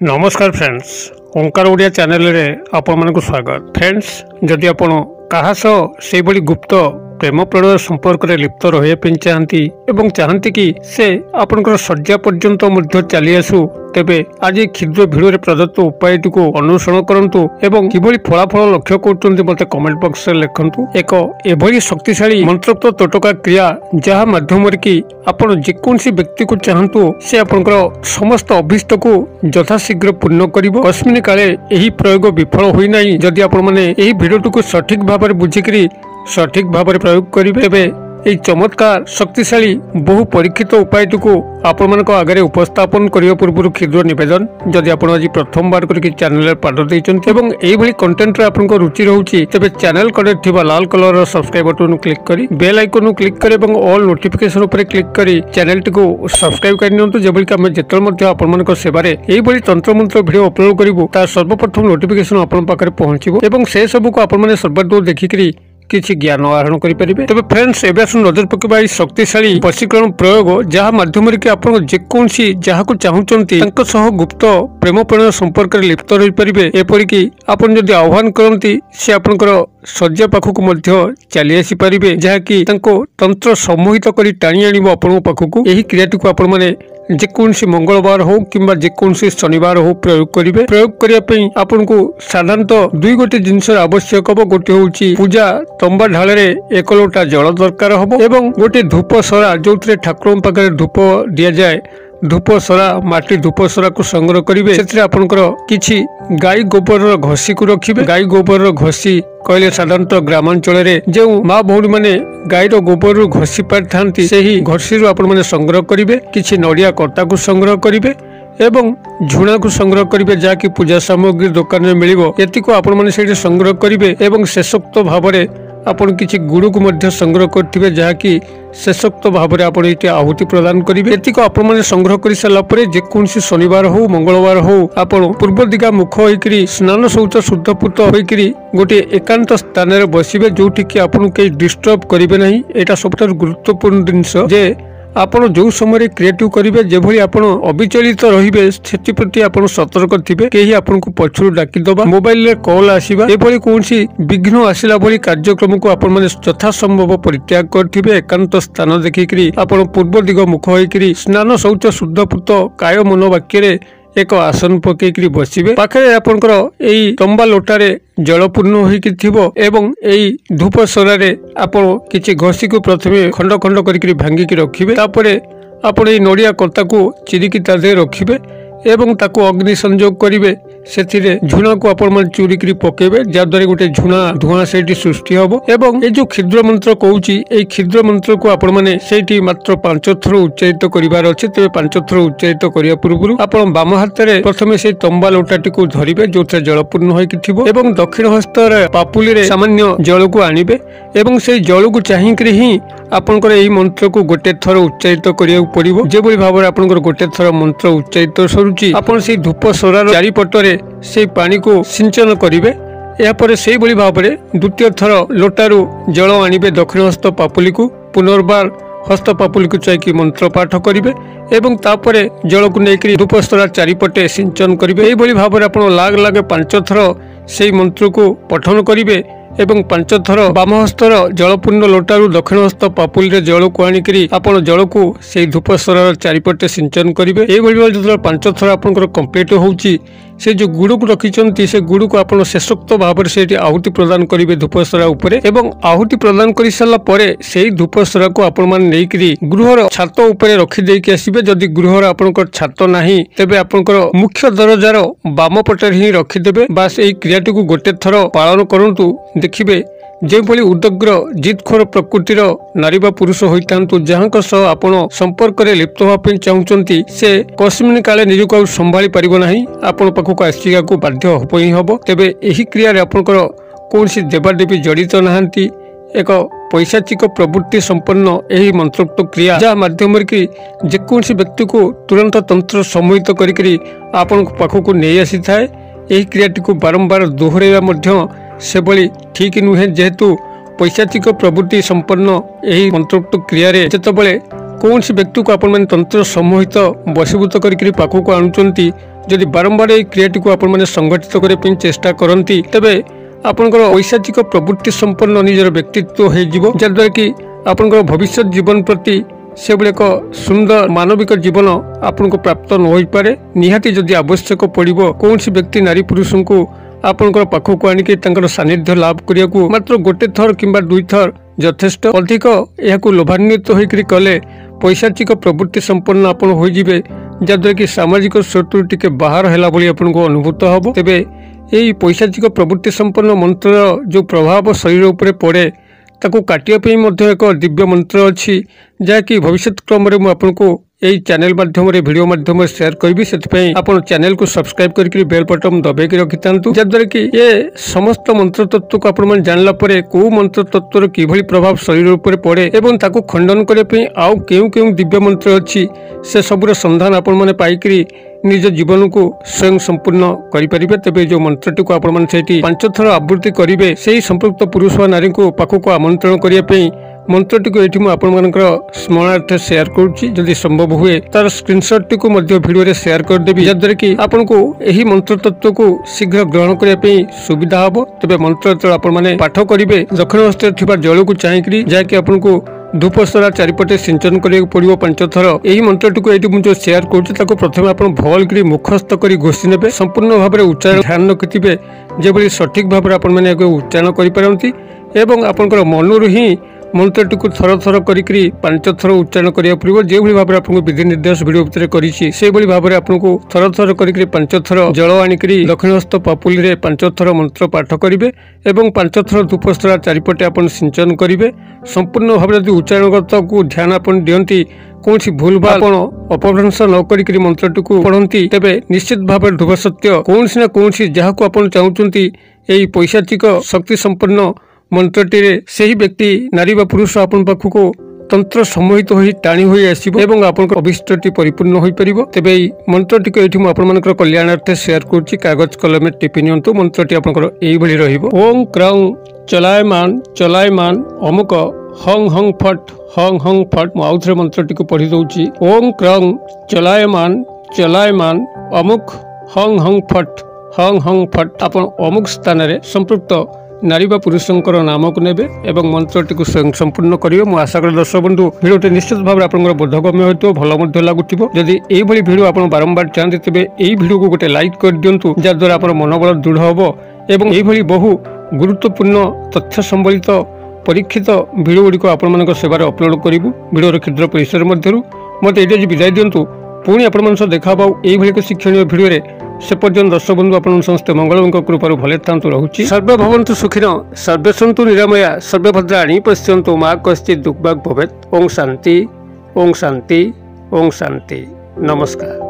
नमस्कार फ्रेंड्स, ओंकार ओडिया चैनल रे आपण मानक स्वागत। फ्रेंड्स, जदि आपण कहा से बड़ी गुप्त प्रेम प्रणय संपर्क में लिप्त रही चाहती कि से आपनकर शଯ୍या पर्यंत मध्य चली आसू, तेबे आज क्षुद्र भिडियो प्रदत्त उपाय को अनुसरण करंतु एवं किभली फलाफल लक्ष्य करते मते कमेंट बॉक्स में लिखंतु। एक एभली शक्तिशाली मंत्रोक्त तोटका क्रिया जहाँ माध्यम कि आपण जेकोसी व्यक्ति को चाहतु से आपनकर समस्त अभीष्ट को यथाशीघ्र पूर्ण करिवो। कस्मिन काले एही प्रयोग विफल होई नाही। जदि आपण माने एही भिडियो को सठिक भाव में बुझिकरी सठिक भाव में प्रयोग करेंगे, तेबे এই চমৎকার শক্তিশালী বহু পরীক্ষিত উপায়টিকে আপনার আগে উপস্থাপন করা পূর্ব ক্ষুদ্র নিবেদন, যদি আপনার আজ প্রথমবার করি চ্যানেল পাঠ দিয়েছেন এবং এইভাবে কন্টেন্টরে আপনার রুচি রয়েছে, তেবে চ্যানেল কড়ে থাকা লাল কলর সবসক্রাইব বটন ক্লিক করে বেল আইকন ক্লিক করে এবং অল নোটিফিকেশন উপরে ক্লিক করে চ্যানেলটি সবসক্রাইব করে নিয়ন্তু, যেভাবে আমি যেতবে আপনার সেবারে এইভাবে তন্ত্রমন্ত্র ভিডিও অপলোড করবু তার সর্বপ্রথম নোটিফিকেশন আপনার পাখে পৌঁছব এবং সে সবুক আপনার সর্বাদৌ देखिकी किसी ज्ञान आहरण करेंगे। तेज फ्रेंड्स, एवं नजर पकेबा शक्तिशाली वशीकरण प्रयोग जहाँ माध्यम आप जेकोसी जहाँ को चाहते गुप्त प्रेम प्रणय संपर्क में लिप्त रही पारे। एपरिक आप आह्वान करती से आपंकर शଯ୍या पाखक चली आसी पारे, जहाँकि तंत्र सम्मोहित कर टाणी आण आपण पाखक। यही क्रियाटी को आपण मैंने जेकोसी मंगलवार हो कि जेकोसी शनिवार हो प्रयोग करेंगे। प्रयोग करने आपन को साधारणतः दुई गोटे जिनस आवश्यक हम। गोटे हूँ पूजा तंबा ढाल 1 लोटा जल दरकार हम एवं गोटे धूप सरा जो ठाकुर पाखे धूप दि जाए। धूप सरा माटी धूप सरा को संग्रह करेंगे। से आपंकर किसी गाई गोबर घसी को रखिए। गाई गोबर घसी कहले साधारणतः ग्रामांचल जो माँ भौणी मैंने गाईर गोबर घसी पारि था से ही घसी आपण मैंने संग्रह करेंगे। किसी नड़िया कटा को संग्रह करेंगे एवं झुणा को संग्रह करेंगे, जहाँकि पूजा सामग्री दुकान में मिल को आपण मैंने से संग्रह करेंगे एवं शेषोक्त भाव में आपण किसी गुड़ को मध्य संग्रह करेंगे, जहाँकि शेषोक्त भाव में आपण ये आहुति प्रदान करेंगे। एतिक आपण मैंने संग्रह कर सारा जेकोसी शनिवार हो मंगलवार हो आपण पूर्व दिगा मुख होकर स्नान शौच शुद्धपूत होकर गोटे एकांत स्थान में बसवे, जोटि कि आपन कहीं डिस्टर्ब करेंगे ना। यहाँ सबुठ गुरुत्वपूर्ण जिनस जे आपण जो समय क्रिएटिव करेंगे, जो भाई आप अविचलित रे से आप सतर्क थे। कहीं आपन को पछरू डाकिदबा, मोबाइल कॉल आसवा, एभली कौन विघ्न आसला भली कार्यक्रम को आपण मैंने यथासंभव परित्याग करेंगे। एकांत स्थान देखिकी आप पूर्व दिग मुख होकर स्नान शौच शुद्धपूत काय मन वाक्य एक आसन पकईकरी बसवे। पाखे आपंकर यही तंबा लोटारे जल पूर्ण होई धूप सरारे आप किसी घसी को प्रथमे खंड खंड करके भांगिकी रखिए। तापरे आपण ये नड़िया कता को चिरिकी ता दे रखिए एवं ताको अग्नि संयोग करेंगे। से झुणा को आपण चूरिकी पकेबे, जहाद्वारा गोटे झुणा धुआं से सृष्टि हम एवं ये जो क्षुद्र मंत्र कहूँ ये क्षुद्र मंत्र को आपण मैंने से मात्र 5 थर उच्चारित करार अच्छे। तेज 5 थर उच्चारित करने पूर्व आप बाम हाथ में प्रथम से तंबा लोटाटी को धरवे जो जल पूर्ण होकर दक्षिण हस्त पापुली सामान्य जल को आणवे एवं से जल को चाहिए ही आपंकर यही मंत्र को गोटे थर उच्चारित करा पड़ो। जो भाव में आपंकर गोटे थर मंत्र उच्चारित सरुची आपन से धूप सरार चारिपटरे से पानी को सिंचन करेंगे। यापर से भाव में द्वितीय थर लोटारू जल आणवे दक्षिण हस्त पापुली को पुनर्बार हस्त पापुली को चाहिए मंत्र पाठ करेंगे एवं तापरे जल को लेकर धूप सरा चारिपटे सिंचन करेंगे। यही भाव में आप लाग लागे 5 थर से मंत्र को पठन करेंगे एवं 5 थर बाम हस्तर जलपूर्ण लोटारू दक्षिण हस्त पापुली जल को आणिकी आपण जल को से धूप सरार चारिपटे सिंचन करेंगे। ये जो 5 थर आपंकर कंप्लीट होची से जो गुड़ को रखिंट से गुड़ को आप शेषोक्त भाव से आहुति प्रदान करेंगे धूप सरा उपरे एवं आहुति प्रदान कर सारा परे से धूप सरा को आपण मैंने गृहर छात उपरे रखिदेकी आसबे। जदि गृहर आपंकर छात नहीं तेबे आपंकर मुख्य दरजार बाम पटे ही रखिदेबे। बास यही क्रियाटी को गोटे थर पालन करंतु, देखिए जो उदग्र जिदखोर प्रकृतिर नारी बा पुरुष होता जहाँ आप संपर्क में लिप्त होगा चाहते से कस्मिन काले निजक संभाली पारना आपण पाखक आसिका को बाध्य हम ही हम। तेबे यही क्रिया आपंकर कौन देवादेवी जड़ित नहांती। एक पैशाचिक प्रवृत्ति संपन्न यही मंत्रोक्त क्रिया जहाँ माध्यम जेकोसी व्यक्ति को तुरंत तंत्र सम्मोहित करी आपण पाखक नहीं आसी थाए। यही क्रियाटी को बारंबार दोहराइबा से भली ठीक नुहे, जेहेतु पैशाचिक प्रवृत्ति संपन्न यही मंत्रोक्त क्रिया जितेबाला कौन व्यक्ति को आपण तंत्र सम्मोहित बशीभूत करके पाखक आणुचंती जदि बारंबार ये क्रियाटी को आपण संगठित करने चेष्टा करती तेबे आपनकर पैशाचिक प्रवृत्ति संपन्न निजर व्यक्तित्व हो जद्वारा कि आपनकर भविष्य जीवन प्रति से एक सुंदर मानविक जीवन आपन को प्राप्त न हो पारे। निहाती जदि आवश्यक पड़ो कौन व्यक्ति नारी पुरुष को आपनकर पाखक आनिके तांकर सानिध्य लाभ करिया को मात्र गोटे थर किंबा दुई थर यथेष्ट अधिक यह लोभान्वित होकर कले पैशाचिक प्रवृत्ति संपन्न आपन हो जिवे जद्वारा कि सामाजिक स्रोत टिके बाहर हैला भली आपन को अनुभूत हबो। तेबे यही पैशाचिक प्रवृत्ति संपन्न मंत्र जो प्रभाव शरीर उपरे पड़े ताको काटिया पे मध्य एक दिव्य मंत्र अच्छी जहाँकि भविष्य क्रम में आपको यही चैनल माध्यम वीडियो माध्यम शेयर करी से आप चैनल को सब्सक्राइब करके बेल बटन दबाई रखी था जद्वारा कि ये समस्त मंत्र तत्व को आपण जानला परे को मंत्र तत्वर किभली प्रभाव शरीर उपर पड़े एवं ताको खंडन करने आउ केउ केउ दिव्य मंत्र अच्छी से सबूर संधान आपण मैंने पाइकरी निज जीवन को स्वयं संपूर्ण करें। तेज जो मंत्रटी को आपण 5 थर आवृत्ति करेंगे से ही संपृक्त पुरुष व नारी को पाखक आमंत्रण करने मंत्रटी को ये आपंकर स्मरणार्थ शेयर करुँची संभव हुए तार स्क्रीनशॉट टी को वीडियो शेयर करदेवी जद्वारा कि आपन को यही मंत्र तत्व को शीघ्र ग्रहण करने सुविधा हम। तेज मंत्र जो आपने पाठ करेंगे दक्षिण हस्त जल को चाहिए जहाँकि आपन को धूपसरा चारिपटे सिंचन करिया पड़ो 5 थर। यही मंत्रटी को ये मुझे शेयर करुँच प्रथम आप भल कर मुखस्थ कर घोषी ने संपूर्ण भाव में उच्चारण ध्यान रखिथे जो सठिक भाव में आपण उच्चारण करपारती एवं आपंकर मनरू ही मंत्रटी को थर थर करी 5 थर उच्चारण करिया पड़ो जो भाव में आपको विधि निर्देश वीडियो भितर करी भाव में आपको थर थर करी 5 थर जल आनिक दक्षिण हस्त पापुली रे 5 थर मंत्र पाठ करेंगे एवं 5 थर धूपस्त्रा चारिपटे आप सिंचन करेंगे। संपूर्ण भाव में उच्चारणगत को ध्यान आप दियंती कौन भूल भाल अपभ्रंश न करी मंत्रटी को पढ़ती तेबे निश्चित भाव में ध्रुव सत्य कौन ना कौन जहाँ को आप चाहते यही पैशाचिक शक्ति संपन्न मंत्रटी से ही व्यक्ति नारी व पुरुष आपन पाखक तंत्र सम्मोहित हो टाणी हो आसो आप अभिष्टटी परिपूर्ण हो पार। तेज मंत्रटी को ये आपंकर कल्याणार्थ शेयर करुँची कागज कलम टिपि नियंतु मंत्रटी आपंकर यही ओं क्रौं चलायमान अमुक हंग हंग फट आउ थे मंत्रटी को पढ़ी दौची ओं क्रौं चलायमान अमुक हंग हंग फट आप अमुक स्थान संपृक्त नारी बा पुरुषंकर नाम को नेबे एवं मंत्रटी को स्वयं संपूर्ण करेंगे। मु आशा कर दर्शक बंधु भिडियोटी निश्चित भाव में आपंकर बोधगम्य होतो भल लगुव जदि यही भिडियो आप बारंबार चाहते तेज यही भिडियो को गोटे लाइक कर दिंतु जहाद्वारा आप मनोबल दृढ़ हम एवं यही बहु गुरुत्वपूर्ण तथ्य संबलित परीक्षित भिडियो गुड़िक आपण सेवार अपलोड करूँ भिडियोर क्षुद्र परिसर मध्य मत ये विदाय दिंतु पुणी आपण देखा यही शिक्षणीय भिडियो से पर्यंत दर्शक बंधु आप समस्ते मंगल कृपार भले था रोचे सर्वे भवन्तु सुखिन सर्वे सन्तु निरामया सर्वे भद्राणि पश्यन्तु मा कश्चित् दुःखभाग् भवेत्। ओं शांति ओं शांति ओं शांति। नमस्कार।